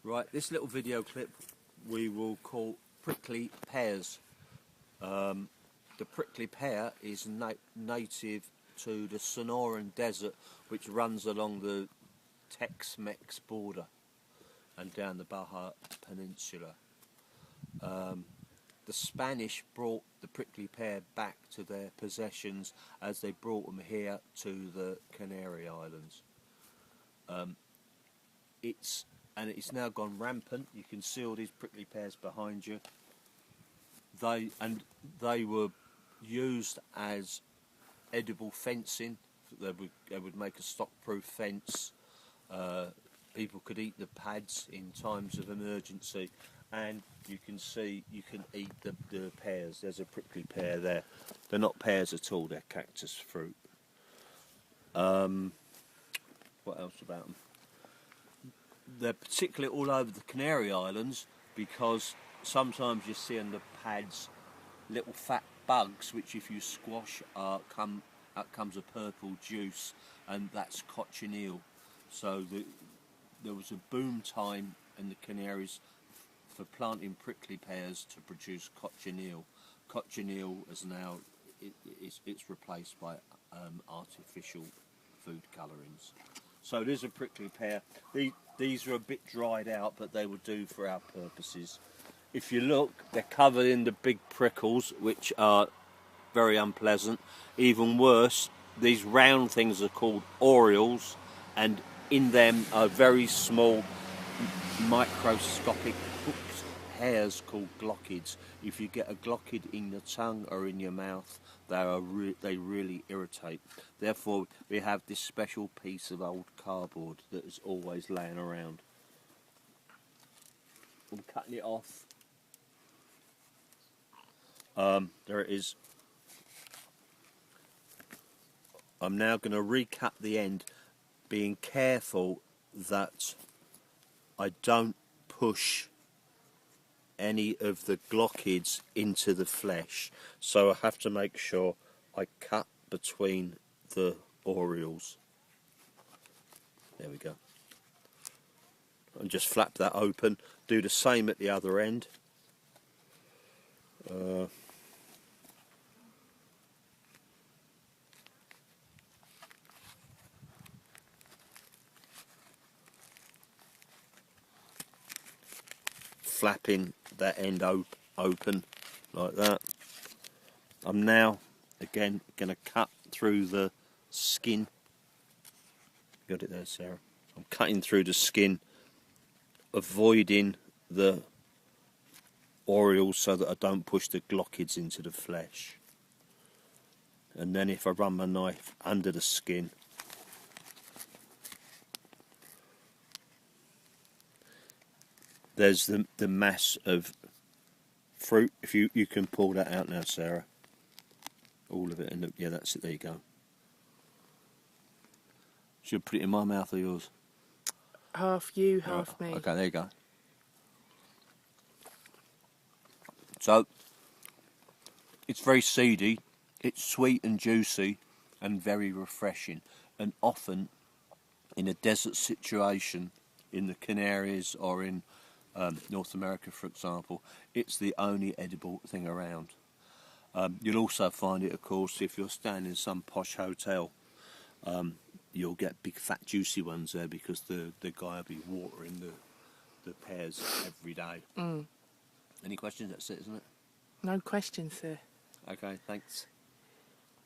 Right, this little video clip we will call Prickly Pears. The prickly pear is native to the Sonoran Desert, which runs along the Tex-Mex border and down the Baja Peninsula. The Spanish brought the prickly pear back to their possessions as they brought them here to the Canary Islands. It's now gone rampant. You can see all these prickly pears behind you. They were used as edible fencing. They would make a stock-proof fence. People could eat the pads in times of emergency, and you can see you can eat the pears. There's a prickly pear there. They're not pears at all. They're cactus fruit. What else about them? They're particularly all over the Canary Islands because sometimes you see on the pads little fat bugs which if you squash out comes a purple juice, and that's cochineal. So there was a boom time in the Canaries for planting prickly pears to produce cochineal. Cochineal is now it's replaced by artificial food colourings. So there's a prickly pear. These are a bit dried out, but they will do for our purposes. If you look, they're covered in the big prickles, which are very unpleasant. Even worse, these round things are called orioles, and in them are very small microscopic hooked hairs called glockids. If you get a glockid in your tongue or in your mouth, they really irritate. Therefore, we have this special piece of old cardboard that is always laying around. I'm cutting it off. There it is. I'm now going to recut the end, being careful that I don't push any of the glockids into the flesh. So I have to make sure I cut between the orioles. There we go. And just flap that open. Do the same at the other end. Flapping that end open like that. I'm now again going to cut through the skin. Got it there, Sarah? I'm cutting through the skin, avoiding the orioles so that I don't push the glockids into the flesh. And then if I run my knife under the skin, there's the mass of fruit. If you can pull that out now, Sarah. All of it, and yeah, that's it. There you go. Should I put it in my mouth or yours? Half you, half me. Okay, there you go. So it's very seedy. It's sweet and juicy, and very refreshing. And often, in a desert situation, in the Canaries or in North America, for example, it's the only edible thing around. You'll also find it, of course, if you're staying in some posh hotel, you'll get big fat juicy ones there because the guy will be watering the pears every day. Any questions? That's it, isn't it? No questions, sir. Okay, thanks.